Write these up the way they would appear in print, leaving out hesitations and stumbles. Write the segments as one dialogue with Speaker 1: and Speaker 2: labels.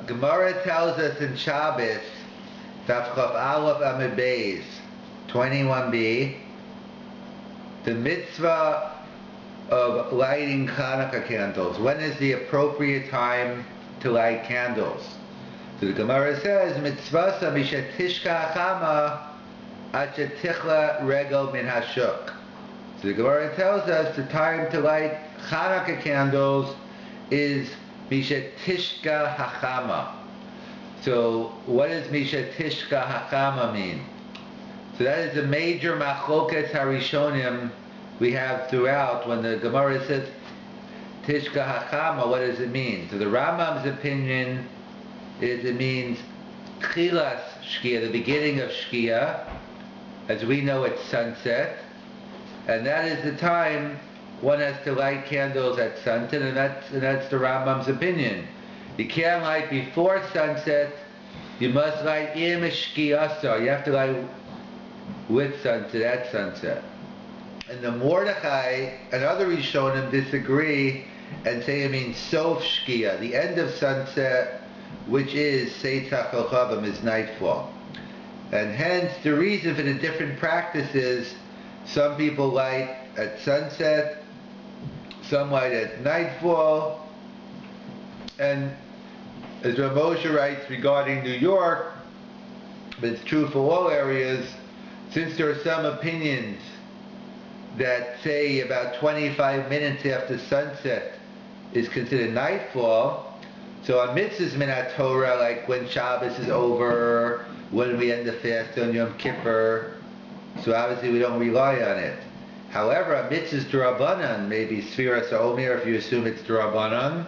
Speaker 1: Gemara tells us in Shabbos, Daf Chaf Aleph Amud Beis, 21b, the mitzvah of lighting Chanukah candles. When is the appropriate time to light candles? So the Gemara says, Mitzvah mishetishka chama achetichla regel min hashuk. So the Gemara tells us the time to light Chanukah candles is mishetishka hachama. So what does mishetishka hachama mean? So that is a major machloket harishonim we have throughout. When the Gemara says tishka hachama, what does it mean? So the Rambam's opinion is it means tchilas shkia, the beginning of shkia. As we know, it's sunset, and that is the time one has to light candles at sunset, and that's the Rambam's opinion. You can't light before sunset. You must light im shkiyasa. You have to light with sunset, at sunset. And the Mordechai and other Rishonim disagree and say it means sof shkia, the end of sunset, which is Seitzach Kochavim, is nightfall. And hence the reason for the different practices, some people light at sunset, some light at nightfall, and as Rav Moshe writes regarding New York, but it's true for all areas, since there are some opinions that say about 25 minutes after sunset is considered nightfall, so on mitzvahs min Torah, like when Shabbos is over, when we end the fast on Yom Kippur, so obviously we don't rely on it. However, on mitzvahs d'Rabbanan, maybe Sfiras Omer if you assume it's d'Rabbanan,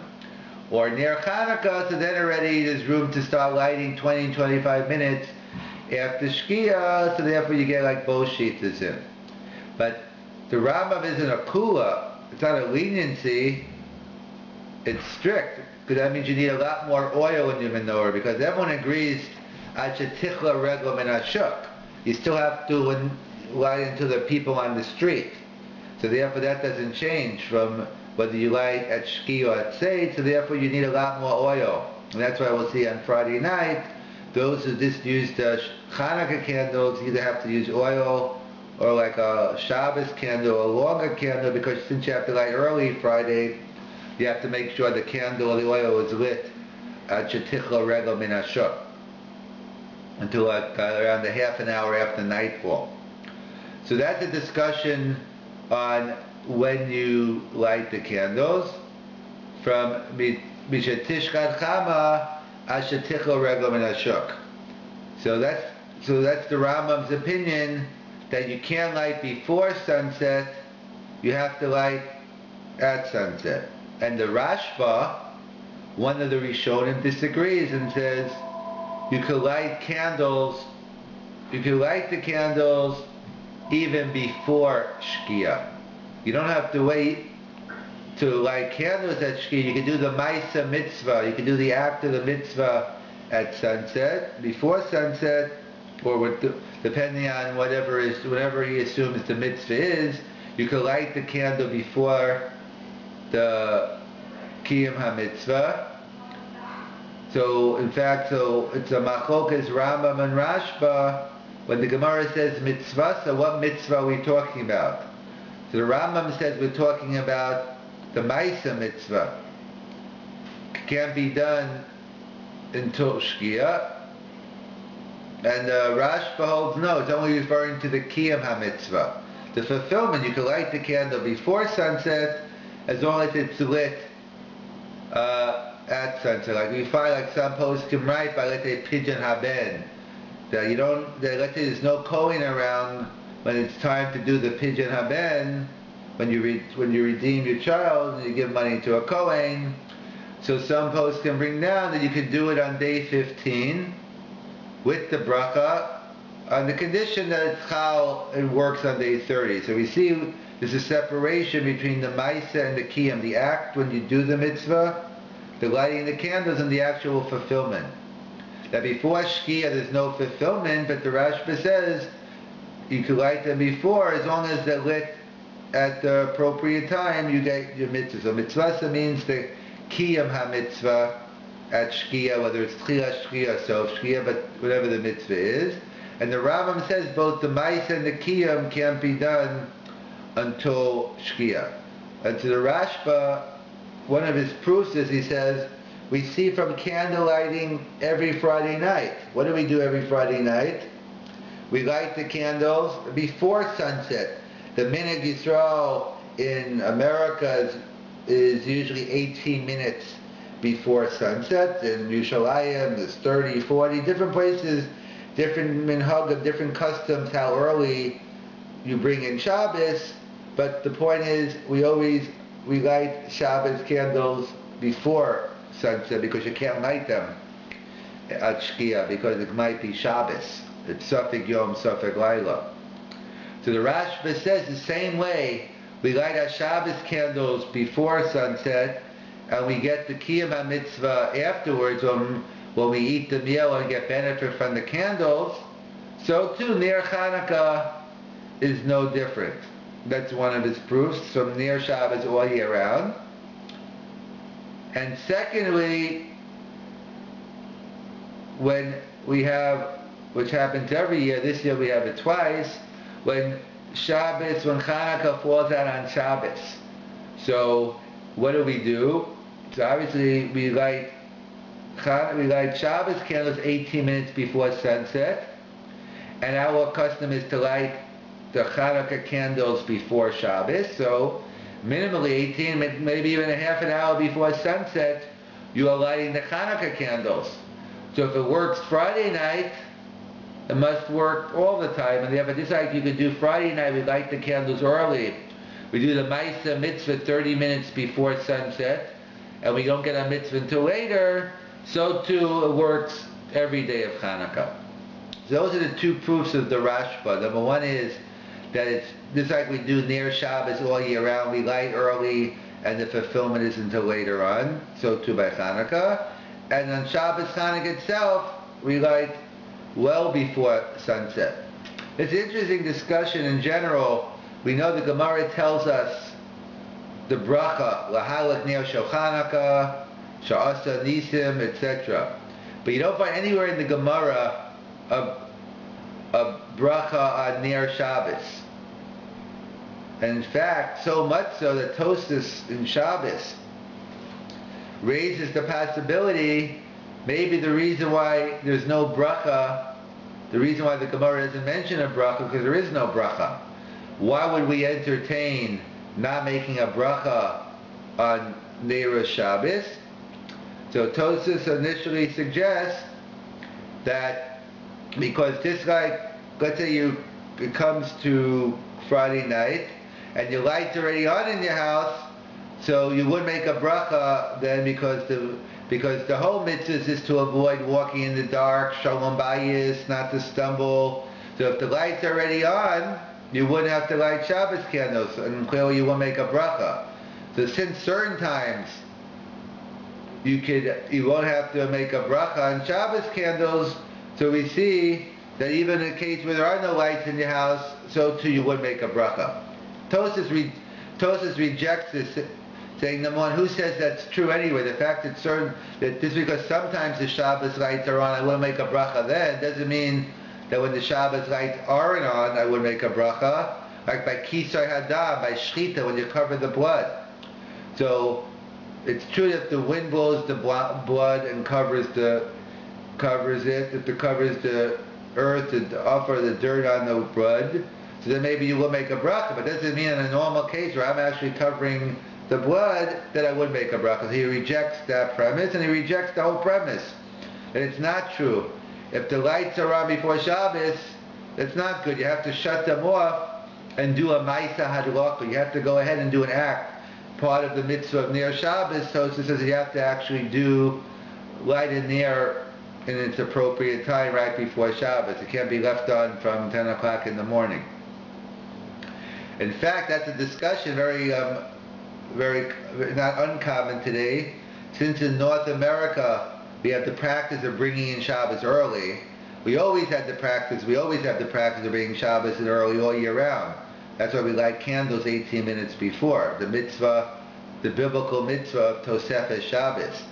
Speaker 1: or near Chanukah, so then already there's room to start lighting 20-25 minutes after Shkia, so therefore you get like both sheets in. But the Rambam isn't a kula, it's not a leniency, it's strict, because that means you need a lot more oil in your menorah, because everyone agrees achetichla regel min hashuk. You still have to light into the people on the street. So therefore that doesn't change from whether you light at Shki or at Seid, so therefore you need a lot more oil. And that's why we'll see on Friday night, those who just use the Chanukah candles either have to use oil or like a Shabbos candle, a longer candle, because since you have to light early Friday, you have to make sure the candle or the oil is lit at Shetichla Regel Min Hashuk until like around a half an hour after nightfall. So that's a discussion on when you light the candles from Mishetishkat Chama Ashetichla Regel Min Hashuk. So that's the Rambam's opinion that you can't light before sunset, you have to light at sunset. And the Rashba, one of the Rishonim, disagrees and says you could light the candles even before Shkia. You don't have to wait to light candles at Shkia. You can do the Maisa mitzvah, you can do the act of the mitzvah at sunset, before sunset, or depending on whatever he assumes the mitzvah is, you can light the candle before the Kiyum HaMitzvah. So in fact, it's a machlokas Rambam and Rashba. When the Gemara says mitzvah, so what mitzvah are we talking about? So the Rambam says we're talking about the Maisa mitzvah. Can't be done until Shkia. And Rashba holds no, it's only referring to the Kiyum HaMitzvah. The fulfillment, you can light the candle before sunset as long as it's lit at sunset. Like we find like some posts can write by let's say Pidyon Haben. That let's say there's no Kohen around when it's time to do the Pidyon Haben, when you redeem your child and you give money to a Kohen. So some posts can bring down that you can do it on day 15 with the bracha on the condition that it's how it works on day 30. So we see there's a separation between the Maisa and the Kiyum, the act when you do the mitzvah, the lighting the candles, and the actual fulfillment. That before Shkia there's no fulfillment, but the Rashba says you can light them before as long as they're lit at the appropriate time, you get your mitzvah. So mitzvah means the Kiyum HaMitzvah, at Shkia, whether it's Tchila Shkia, Sof Shkia, but whatever the mitzvah is. And the Rambam says both the Maisa and the Kiyam can't be done until Shkia. And to the Rashba, one of his proofs is, he says, we see from candle lighting every Friday night. What do we do every Friday night? We light the candles before sunset. The minhag Yisrael in America is usually 18 minutes before sunset. In Yerushalayim, there's 30, 40, different places, different minhag, different customs, how early you bring in Shabbos. But the point is, we light Shabbos candles before sunset, because you can't light them at Shkia because it might be Shabbos. It's Safek Yom, Safek Laila. So the Rashba says the same way we light our Shabbos candles before sunset, and we get the Kiyam HaMitzvah afterwards when we eat the meal and get benefit from the candles. So too, Ner Chanukah is no different. That's one of his proofs, from Ner Shabbos all year round. And secondly, when we have, which happens every year, this year we have it twice, when Chanukah falls out on Shabbos. So what do? So obviously we light Shabbos candles 18 minutes before sunset, and our custom is to light the Chanukah candles before Shabbos. So minimally 18, maybe even a half an hour before sunset, you are lighting the Chanukah candles. So if it works Friday night, it must work all the time. And therefore, just like you could do Friday night, we light the candles early. We do the Maisa mitzvah 30 minutes before sunset, and we don't get a mitzvah until later. So too, it works every day of Chanukah. So those are the two proofs of the Rashba. Number one is that it's just like we do Ner Shabbos all year round. We light early, and the fulfillment is until later on. So too by Chanukah. And on Shabbos Chanukah itself, we light well before sunset. It's an interesting discussion in general. We know the Gemara tells us the bracha, Lahalak Ner Shel Chanukah, Sha'asa Nisim, etc. But you don't find anywhere in the Gemara a bracha on Ner Shabbos. And in fact, so much so that Tosfos in Shabbos raises the possibility, maybe the reason why there's no bracha, the reason why the Gemara doesn't mention a bracha, because there is no bracha. Why would we entertain not making a bracha on Ner Shabbos? So Tosfos initially suggests that because just like, let's say it comes to Friday night, and your light's already on in your house, so you would make a bracha then, because the whole mitzvah is to avoid walking in the dark, shalom bayis, not to stumble. So if the light's already on, you wouldn't have to light Shabbos candles, and clearly you won't make a bracha. So since certain times you won't have to make a bracha on Shabbos candles, so we see that even in a case where there are no lights in your house, so too you would make a bracha. Tosfos rejects this, saying, number one, who says that's true anyway? The fact that just because sometimes the Shabbos lights are on, I will make a bracha then, doesn't mean that when the Shabbos lights aren't on, I would make a bracha. Like by kisar hadam, by shchita, when you cover the blood. So it's true that the wind blows the blood and covers it, if it covers the earth to offer the dirt on the blood, so then maybe you will make a bracha, but doesn't mean in a normal case where I'm actually covering the blood that I would make a bracha. So he rejects that premise, and he rejects the whole premise. And it's not true. If the lights are on before Shabbos, that's not good. You have to shut them off and do a Maisa Hadlaka. You have to go ahead and do an act. Part of the mitzvah of Ner Shabbos, Tosfos says you have to actually light a Ner in its appropriate time right before Shabbos. It can't be left on from 10 o'clock in the morning. In fact, that's a discussion very not uncommon today, since in North America we have the practice of bringing in Shabbos early. We always have the practice of bringing Shabbos in early all year round. That's why we light candles 18 minutes before the mitzvah, the biblical mitzvah of Tosefes Shabbos.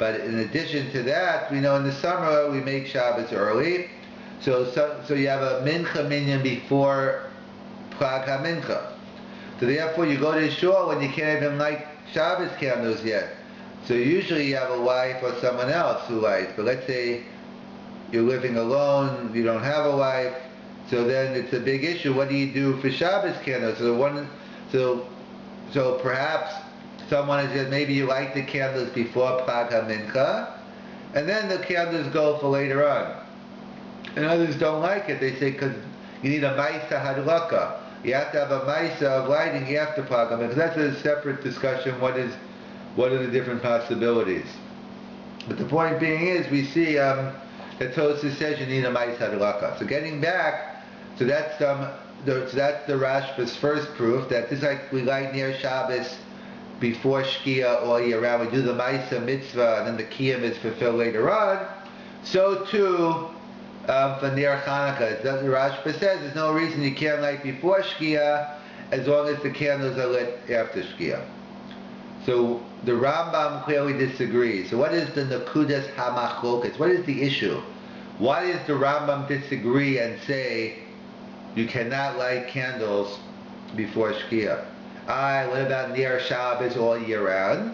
Speaker 1: But in addition to that, we know in the summer we make Shabbos early. So you have a mincha minyan before Prag HaMincha. So therefore you go to the shul when you can't even light Shabbos candles yet. So usually you have a wife or someone else who lights. But let's say you're living alone, you don't have a wife, so then it's a big issue. What do you do for Shabbos candles? So perhaps someone has said maybe you light the candles before Prag HaMincha, and then the candles go for later on. And others don't like it. They say because you need a ma'isa hanuka. You have to have a ma'isa of lighting after Prag HaMincha. Because that's a separate discussion. What are the different possibilities? But the point being is, we see that Tosfos says you need a ma'isa hanuka. So getting back, so that's the Rashba's first proof that just like we light near Shabbos before Shkia all year round, we do the ma'isa mitzvah, and then the kiyum is fulfilled later on. So too. For near Chanukah, the Rashba says there's no reason you can't light before Shkia as long as the candles are lit after Shkia. So the Rambam clearly disagrees. So what is the Nakudas HaMachlokas? What is the issue? Why does the Rambam disagree and say you cannot light candles before Shkia? What about near Shabbos all year round?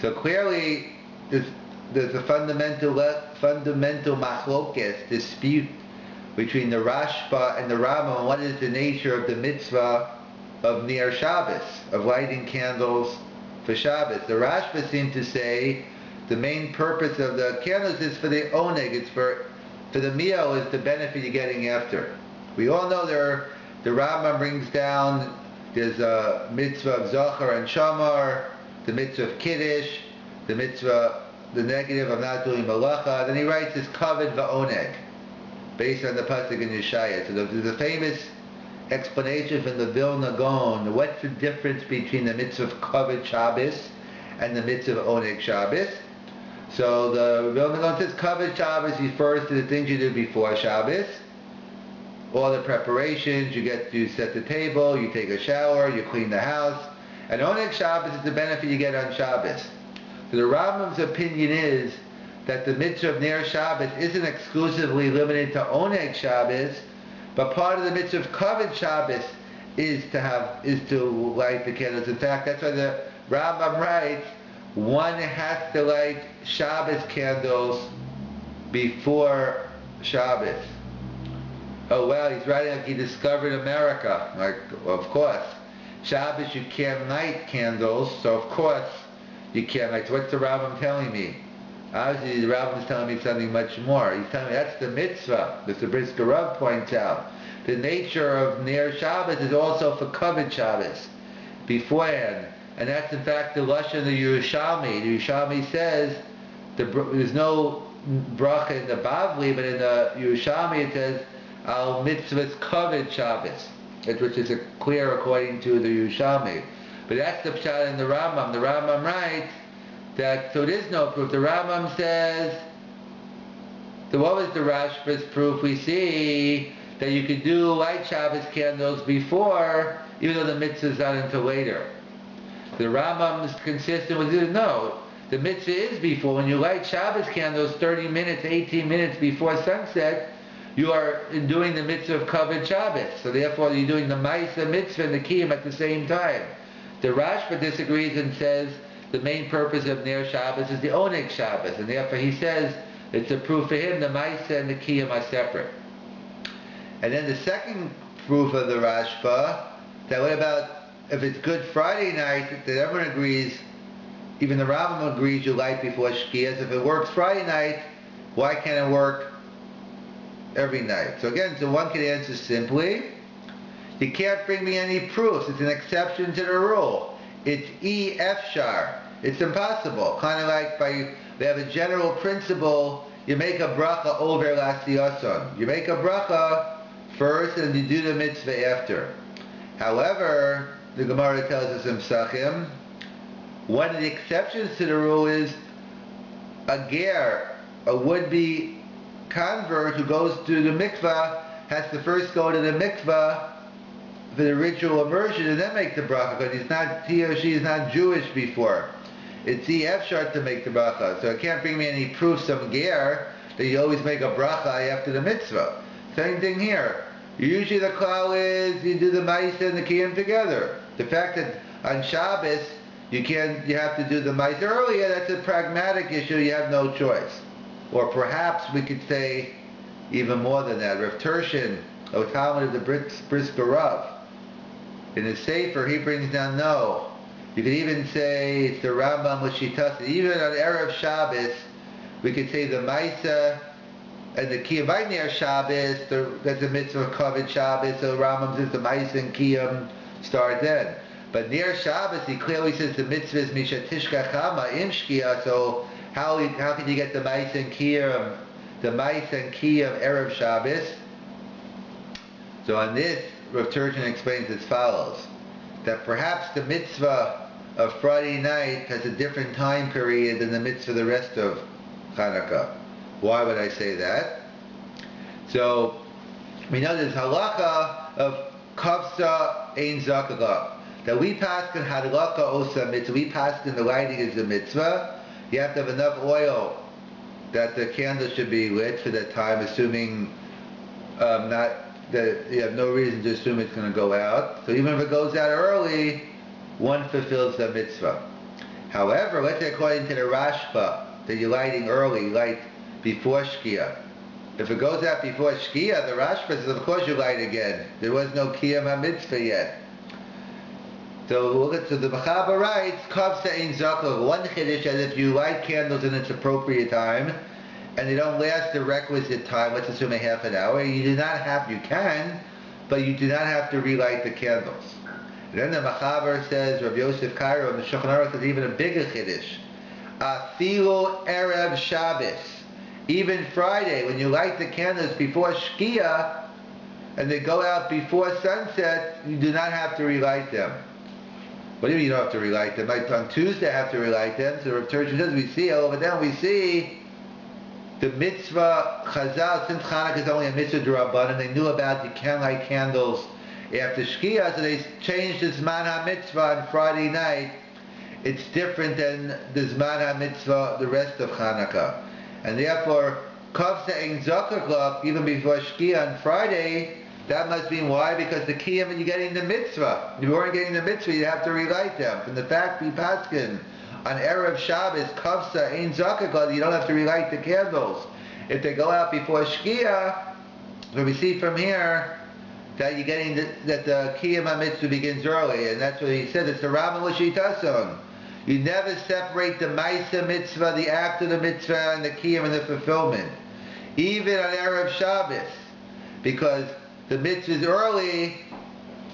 Speaker 1: So clearly there's a fundamental machlokes dispute between the Rashba and the Rambam on what is the nature of the mitzvah of Ner Shabbos, of lighting candles for Shabbos. The Rashba seems to say the main purpose of the candles is for the oneg, it's for the meal, is the benefit you're getting after. We all know the Rambam brings down, there's a mitzvah of Zachar and Shamar, the mitzvah of Kiddush, the mitzvah, the negative of not doing malacha. Then he writes his kavod va'oneg, based on the pasuk in Yeshaya. So there's a famous explanation from the Vilna Gaon. What's the difference between the mitzvah of kavod Shabbos and the mitzvah of oneg Shabbos? So the Vilna Gaon says kavod Shabbos refers to the things you do before Shabbos, all the preparations. You set the table, you take a shower, you clean the house, and oneg Shabbos is the benefit you get on Shabbos. So the Rambam's opinion is that the mitzvah of Ner Shabbos isn't exclusively limited to Oneg Shabbos, but part of the mitzvah of Kavod Shabbos is to light the candles. In fact, that's why the Rambam writes one has to light Shabbos candles before Shabbos. Oh well, he's writing like he discovered America. Like, of course, Shabbos you can't light candles, so of course you can't light. So what's the Rambam telling me? Obviously the Rambam is telling me something much more. He's telling me that's the mitzvah. As the Brisker Rav points out, the nature of Ner Shabbos is also for Kavod Shabbos beforehand, and that's in fact the lashon of the Yerushalmi. The Yerushalmi says there's no bracha in the Bavli, but in the Yerushalmi it says al mitzvahs Kavod Shabbos, which is clear according to the Yerushalmi. But that's the pshat in the Rambam. The Rambam writes that, so there is no proof. The Rambam says, so what was the Rashba's proof? We see that you could do light Shabbos candles before, even though the mitzvah is not until later. The Rambam is consistent with it. No, the mitzvah is before. When you light Shabbos candles 30 minutes, 18 minutes before sunset, you are doing the mitzvah of Kavod Shabbos. So therefore you're doing the Ma'isa mitzvah and the Kiyum at the same time. The Rashba disagrees and says the main purpose of Ner Shabbos is the Oneg Shabbos, and therefore he says it's a proof for him the Ma'isa and the Kiyum are separate. And then the second proof of the Rashba, that what about if it's Good Friday night, that everyone agrees, even the Rambam agrees you light before Shkia. So if it works Friday night, why can't it work every night? So again, so one can answer simply, you can't bring me any proofs. It's an exception to the rule. It's efshar. It's impossible. Kind of like we have a general principle, you make a bracha over l'asiyason. You make a bracha first and you do the mitzvah after. However, the Gemara tells us in Psachim, one of the exceptions to the rule is a ger, a would-be convert who goes to the mikvah, has to first go to the mikvah for the ritual immersion and then make the bracha, because he or she is not Jewish before. it's efshar to make the bracha. So it can't bring me any proof, some ger, that you always make a bracha after the mitzvah. Same thing here. Usually the klal is you do the ma'isa and the kiyum together. The fact that on Shabbos you have to do the ma'isa earlier, that's a pragmatic issue, you have no choice. Or perhaps we could say even more than that. Rav Tershin, a Talmud of the Brisker Rav, in his Sefer, he brings down, no. You could even say it's the Rambam with Shitas. Even on Erev Shabbos, we could say the Maisa and the Kiyum by near Shabbos, that's a mitzvah of Kavod Shabbos, so Rambam says the Maisa and Kiyum start then. But near Shabbos, he clearly says the mitzvah is Misha Tishka Chama, in Shkia, so how can you get the Maisa and Kiyum, Erev Shabbos? So on this, Rav Tershin explains as follows, that perhaps the mitzvah of Friday night has a different time period than the mitzvah the rest of Chanukah. Why would I say that? So, we know there's halacha of kavsa ein zakaka, that we pass in halakha osa mitzvah, we pass in the lighting is the mitzvah. You have to have enough oil that the candle should be lit for that time, assuming that you have no reason to assume it's going to go out. So even if it goes out early, one fulfills the mitzvah. However, let's say according to the Rashba, that you're lighting early, you light before Shkia. If it goes out before Shkia, the Rashba says, of course you light again. There was no Kiyam HaMitzvah yet. So the Mechaber writes, Kavsa ein zakah, one chiddush, as if you light candles in its appropriate time, and they don't last the requisite time, let's assume a half an hour, you can, but you do not have to relight the candles. And then the Mechaber says, Rabbi Yosef Cairo, and the Shulchan Aruch is even a bigger chiddush. Afilu Erev Shabbos, even Friday, when you light the candles before Shkia, and they go out before sunset, you do not have to relight them. What do you mean you don't have to relight them? Like on Tuesday I have to relight them. So Rav Tershin says, we see over there, we see the mitzvah Chazal, since Chanukah is only a mitzvah d'Rabbanan, they knew about you can't light candles after Shkia, so they changed the Zman HaMitzvah on Friday night. It's different than the Zman HaMitzvah, the rest of Chanukah. And therefore, Kavsa ein zakah, even before Shkia on Friday, that must mean why? Because the kiyum, you're getting the mitzvah. If you weren't getting the mitzvah, you have to relight them. From the fact we paskin on Erev Shabbos, Kavsa ein zakah, you don't have to relight the candles. If they go out before Shkia, so we see from here that you're getting that the kiyum mitzvah begins early, and that's what he said. It's the Rambam l'shitason. You never separate the Maisa mitzvah, the act of the mitzvah, and the kiyum and the fulfillment, even on Erev Shabbos, because the mitzvah is early.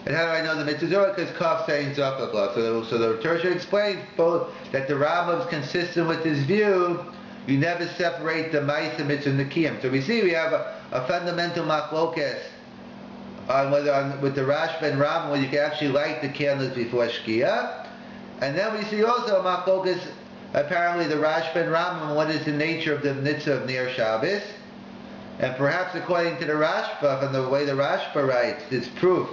Speaker 1: And how do I know the mitzvah is early? Because Kaf saying zakah. So the Tersha explains both that the Rambam is consistent with his view. You never separate the Maisa mitzvah and the kiyum. So we see we have a fundamental machlokes with the Rashba and Rambam, where you can actually light the candles before Shkia. And then we see also a machlokes, apparently the Rashba and Rambam, what is the nature of the mitzvah of Ner Shabbos. And perhaps according to the Rashba, from the way the Rashba writes, there's proof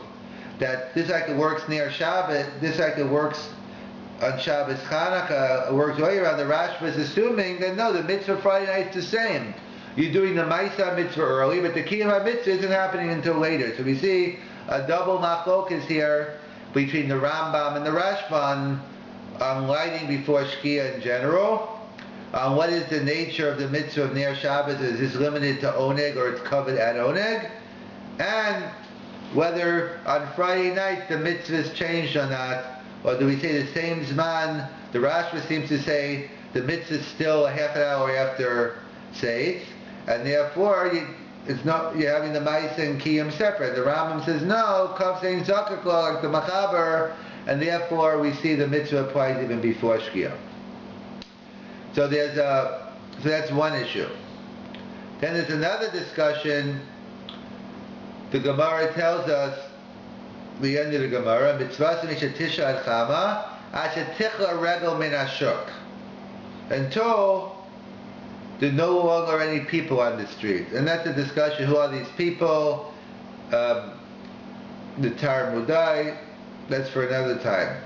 Speaker 1: that this like it works near Shabbos, this like it works on Shabbos Chanukah, it works all year round. The Rashba is assuming that no, the mitzvah Friday night is the same. You're doing the Maisa mitzvah early, but the Kiyum mitzvah isn't happening until later. So we see a double machlokas here between the Rambam and the Rashba on lighting before Shkia in general. What is the nature of the mitzvah of Ner Shabbos? Is this limited to Oneg or it's covered at Oneg? And whether on Friday night the mitzvah is changed or not, or do we say the same Zman? The Rashba seems to say the mitzvah is still a half an hour after Seitz, and therefore you're having the Maisa and Kiyum separate. The Rambam says no, Kav saying Zakah like the Machaber, and therefore we see the mitzvah applies even before Shkia. So that's one issue. Then there's another discussion. The Gemara tells us, the end of the Gemara, mitzvah mishatisha ad chama, ashetichla regel min ashuk. Until there are no longer any people on the street. And that's a discussion, who are these people? The Talmudai, that's for another time.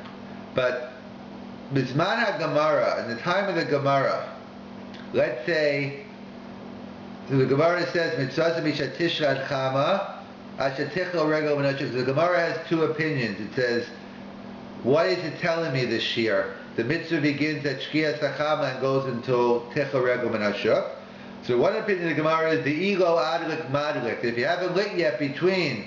Speaker 1: But Bisman HaGemara, in the time of the Gemara, let's say, so the Gemara says, Mitzvah Mishatishrat Chama, Ashatichel Regel Menachuk. The Gemara has two opinions. It says, what is it telling me this year? The mitzvah begins at Shkias HaChama and goes until Tichel Regel Menachuk. So one opinion of the Gemara is the ego adlik madlik. If you haven't lit yet between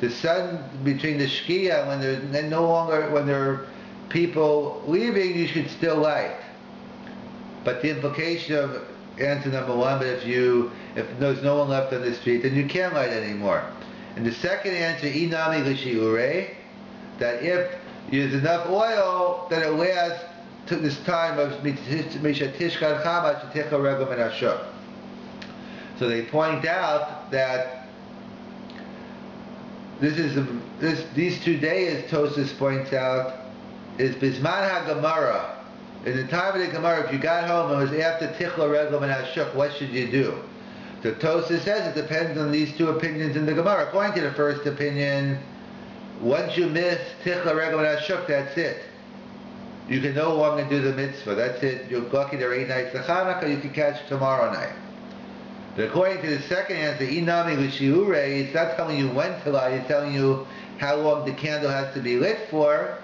Speaker 1: the sun, between the Shkia, when there's no longer, when there are people leaving, you should still light. But the implication of answer number one, but if there's no one left on the street, then you can't light anymore. And the second answer, inami l'shiurei, that if there's enough oil, that it lasts to this time of mishatishkan chama sheticha regel min hashuk. So they point out that these 2 days, Tosas points out, is Bisman HaGemara. In the time of the Gemara, if you got home and it was after Tichla Regel Min HaShuk, what should you do? So Tosas says it depends on these two opinions in the Gemara. According to the first opinion, once you miss Tichla Regel Min HaShuk, that's it. You can no longer do the mitzvah. That's it. You're lucky there are 8 nights of Chanukah, you can catch tomorrow night. But according to the second answer, inami l'shiurei, it's not telling you when to light, it's telling you how long the candle has to be lit for.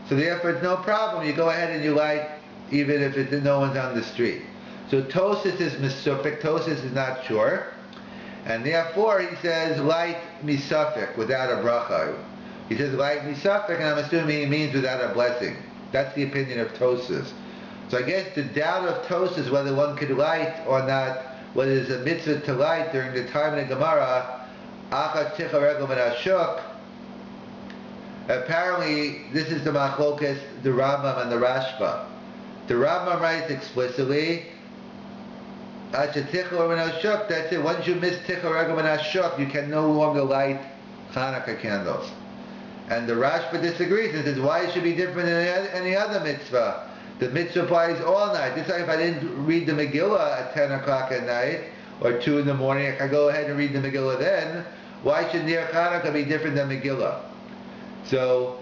Speaker 1: So therefore it's no problem. You go ahead and you light even if no one's on the street. So Tosas is misufik, Tosas is not sure. And therefore he says light misufik without a bracha. He says light misufik, and I'm assuming he means without a blessing. That's the opinion of Tosas. So I guess the doubt of Tosas whether one could light or not, whether it's a mitzvah to light during the time of the Gemara, Achat Ticha Regel Min HaShuk. Apparently, this is the machlokas, the Rambam and the Rashba. The Rambam writes explicitly, Achat Ticha Min HaShuk, that's it. Once you miss Ticha Regel Min HaShuk, you can no longer light Hanukkah candles. And the Rashba disagrees and says, why it should be different than any other mitzvah? The mitzvah applies all night. Just like if I didn't read the Megillah at 10 o'clock at night or 2 in the morning, I could go ahead and read the Megillah then. Why should Ner Chanukah be different than Megillah? So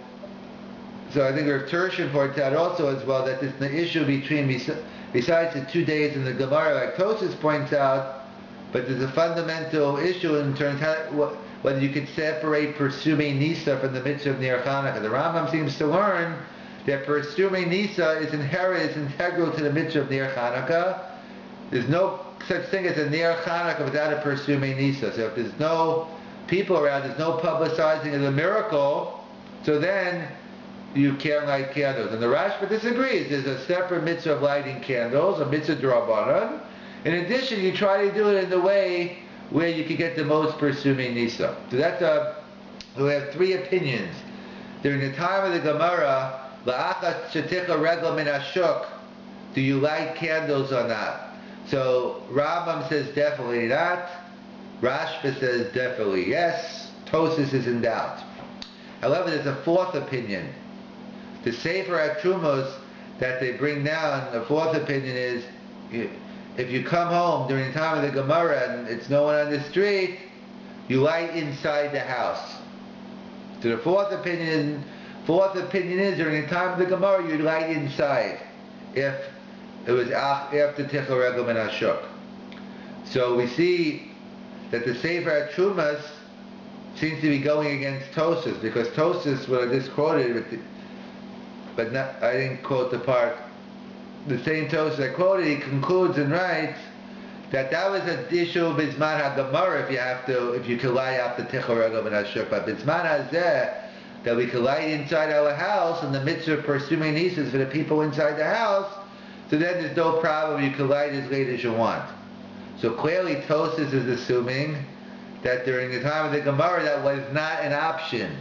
Speaker 1: I think Rav Tershin points out also as well that there's an issue between, besides the 2 days in the Gemara, like Tosas points out, but there's a fundamental issue in terms of whether you could separate Persumei Nisa from the mitzvah of Ner Chanukah. The Rambam seems to learn that Persumei Nisa is integral to the mitzvah of Ner Chanukah. There's no such thing as a Ner Chanukah without a Persumei Nisa. So if there's no people around, there's no publicizing of the miracle, so then you can't light candles. And the Rashba disagrees. There's a separate mitzvah of lighting candles, a mitzvah d'Rabbanan. In addition, you try to do it in the way where you can get the most Persumei Nisa. So we have 3 opinions. During the time of the Gemara, La'achat sheticha regel min hashuk, do you light candles or not? So Rambam says definitely not. Rashba says definitely yes. Tosas is in doubt. However, there's a 4th opinion. The Sefer HaTrumos that they bring down, the 4th opinion is, if you come home during the time of the Gemara and it's no one on the street, you light inside the house. So the 4th opinion is during the time of the Gemara you'd light inside if it was after Tichel Regel Min HaShuk. So we see that the Sefer HaTrumas seems to be going against Tosas, because Tosas, what I just quoted, but not, I didn't quote the part, the same Tosas I quoted, he concludes and writes that was an issue of Bisman HaGemara if you could light after Tichel Regel Min HaShuk, but Bisman HaZeh, that we could light inside our house, and the mitzvah of Persumei Nisa for the people inside the house, so then there's no problem, you can light as late as you want. So clearly Tosas is assuming that during the time of the Gemara that was not an option.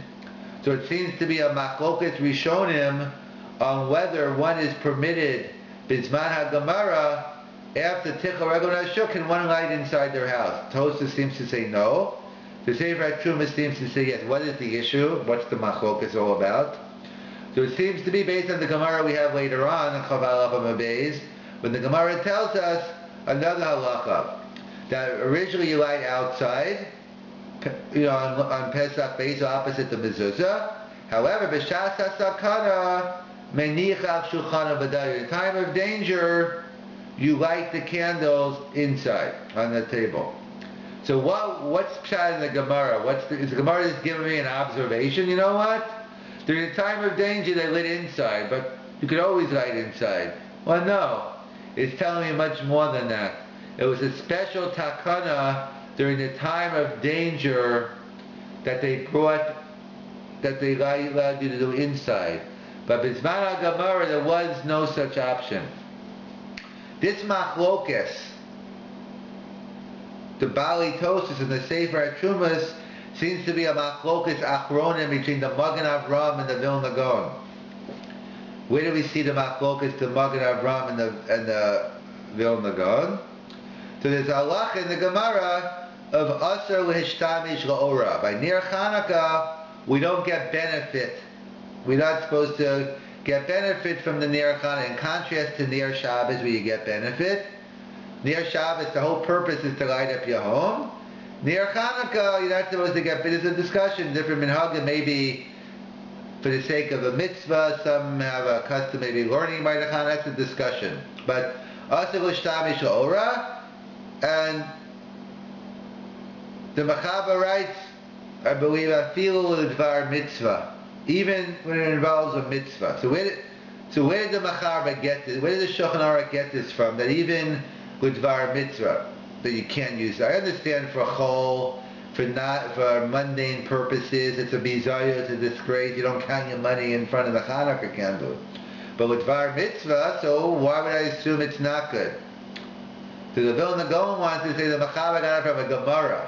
Speaker 1: So it seems to be a machloket rishonim on whether one is permitted Bisman HaGemara after Tichel Regel Min HaShuk, can one light inside their house? Tosas seems to say no. The Sefer HaTrumos seems to say yes. What is the issue? What's the machlokas all about? So it seems to be based on the Gemara we have later on in Chaval Beis, when the Gemara tells us another halacha, that originally you light outside, on Pesach Beis, opposite the mezuzah. However, b'shas hasakana, Menich al shulchan b'dayir. In time of danger, you light the candles inside on the table. So what's pshat in the Gemara? Is the Gemara just giving me an observation? You know what? During the time of danger, they lit inside, but you could always light inside. Well, no. It's telling me much more than that. It was a special takana during the time of danger that they allowed you to do inside. But Bizman al-Gemara, there was no such option. This machlokes, the Bali Tosis and the Sefer HaTrumas, seems to be a machlokes achronim between the Magen Avram and the Vilna Gaon. Where do we see the machlokes, the Magen Avram and the Vilna Gaon? So there's a halach in the Gemara of Asar L'Hishtamish La'ora. By Ner Chanukah, we don't get benefit. We're not supposed to get benefit from the Ner Chanukah. In contrast to Ner Shabbos, where you get benefit. Ner Shabbos, the whole purpose is to light up your home. Ner Chanukah, you're not supposed to get, but there's a discussion, different minhagim, maybe for the sake of a mitzvah, some have a custom maybe learning by the Chanukah, that's a discussion. But Asar L'Hishtamish La'ora, and the Mechaber writes, I believe, afilu l'dvar mitzvah, even when it involves a mitzvah. So where did the Mechaber get this? Where did the Shulchan Aruch get this from? That even l'dvar mitzvah, that you can't use it. I understand for chol, for mundane purposes, it's a bizarre, it's a disgrace. You don't count your money in front of the Chanukah candle. But l'dvar mitzvah, so why would I assume it's not good? So the Vilna Gaon wants to say the Mechaber got it from a Gemara.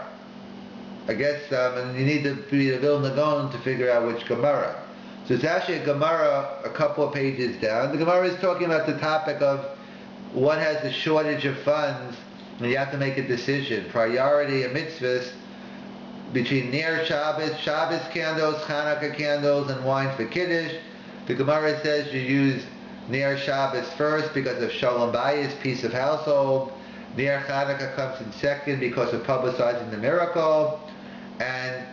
Speaker 1: I guess and you need to be the Vilna Gaon to figure out which Gemara. So it's actually a Gemara a couple of pages down. The Gemara is talking about the topic of one has a shortage of funds and you have to make a decision. Priority of mitzvahs between Ner Shabbos, Shabbos candles, Chanukah candles, and wine for Kiddush. The Gemara says you use Ner Shabbos first because of Shalom Bayis, peace of household. Ner Chanukah comes in second because of publicizing the miracle, and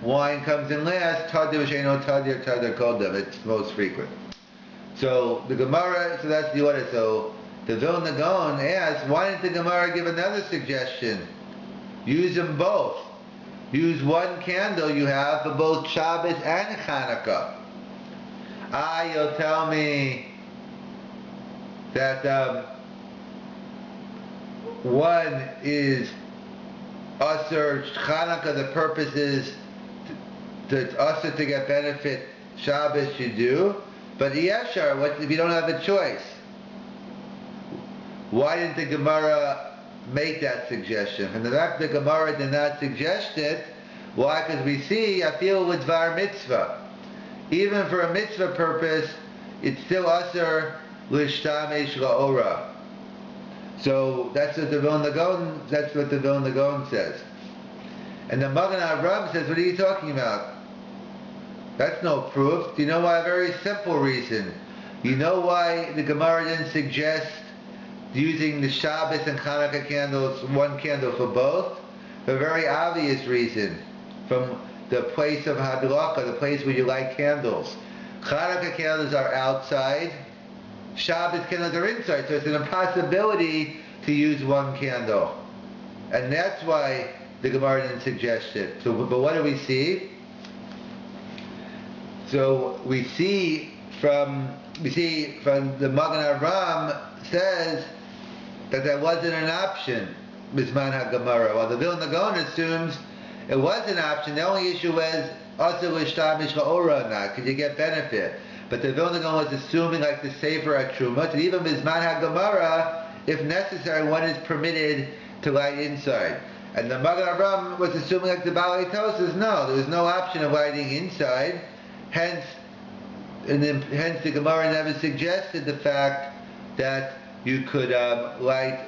Speaker 1: wine comes in last. Tadir she'eino tadir, tadir kodem. It's most frequent. So the Gemara, so that's the order. So the Vilna Gaon asks, why didn't the Gemara give another suggestion? Use them both. Use one candle you have for both Shabbos and Chanukah. You'll tell me that one is Asr Chanukah, the purpose is to Asr to get benefit, Shabbos you do, but Yeshar, what if you don't have a choice? Why didn't the Gemara make that suggestion? And the fact the Gemara did not suggest it, why? Because we see, I feel with Dvar Mitzvah. Even for a mitzvah purpose, it's still Asr L'Hishtamish La'ora. So that's what the Vilna Gaon says. And the Magen Avram says, what are you talking about? That's no proof. Do you know why? A very simple reason. You know why the Gemara didn't suggest using the Shabbos and Chanukah candles, one candle for both? For a very obvious reason. From the place of Hadlaka, the place where you light candles. Chanukah candles are outside. Shabbos candles are inside, so it's an impossibility to use one candle. And that's why the Gemara didn't suggest it. So, but what do we see? So we see from the Magen Avram says that wasn't an option, Bisman HaGemara. While the Vilna Gaon assumes it was an option, the only issue was also l'shtamish la'ora or not, could you get benefit? But the Vilna Gaon was assuming like the Sefer HaTrumas, and even Bisman HaGemara, if necessary, one is permitted to light inside. And the Magen Avram was assuming like the Bali Tosis, no, there was no option of lighting inside. Hence the Gemara never suggested the fact that you could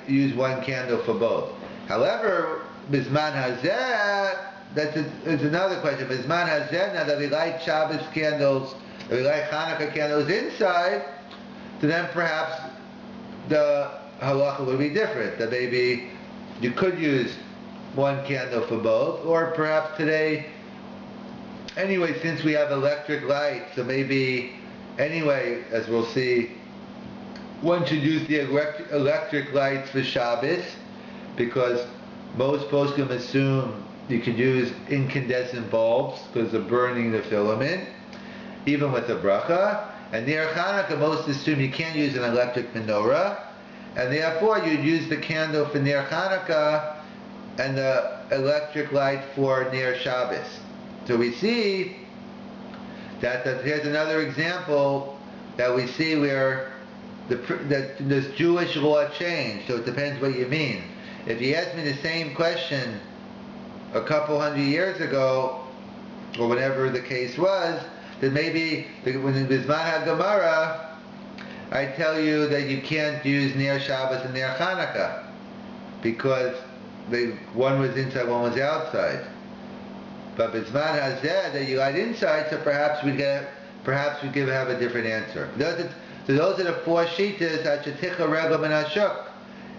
Speaker 1: use one candle for both. However, Bisman Hazeh, it's another question. Bisman Hazeh, now that we light Shabbos candles, we light Chanukah candles inside, so then perhaps the halacha would be different. That maybe you could use one candle for both, or perhaps today anyway, since we have electric lights, so maybe, anyway, as we'll see, one should use the electric lights for Shabbos, because most poskim assume you could use incandescent bulbs because of burning the filament, even with a bracha. And near Chanukah, most assume you can't use an electric menorah, and therefore you'd use the candle for near Chanukah and the electric light for near Shabbos. So we see that here's another example that we see where that this Jewish law changed. So it depends what you mean. If you asked me the same question a couple hundred years ago, or whatever the case was, then maybe when it was Bizman HaGemara, I tell you that you can't use Ner Shabbos and Ner Chanukah because one was inside, one was outside. But Bizman HaZeh that you light inside, so perhaps we have a different answer. So those are the four shitas. Hachaticha Regel Min Hashuk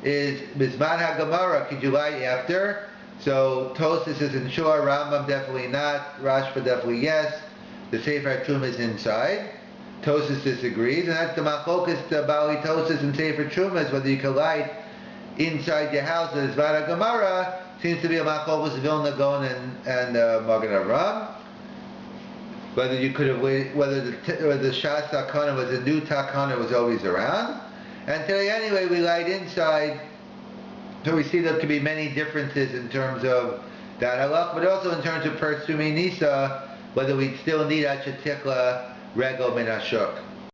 Speaker 1: is Bizman HaGemara. Could you light after? So Tosfos isn't sure. Rambam definitely not. Rashba definitely yes. The Sefer Truma is inside. Tosfos disagrees, and that's the machlokas, the Bali Tosfos and Sefer Truma is whether you can light inside your house. The Zvara Gemara seems to be a machlokas Vilna Gaon and Magen Avraham. Whether you could have whether the Shas Takana was a new Takana was always around. And today anyway we light inside. So we see there could be many differences in terms of that halach, but also in terms of Persumi Nisa, whether we still need Achatikla Regel Min Hashuk.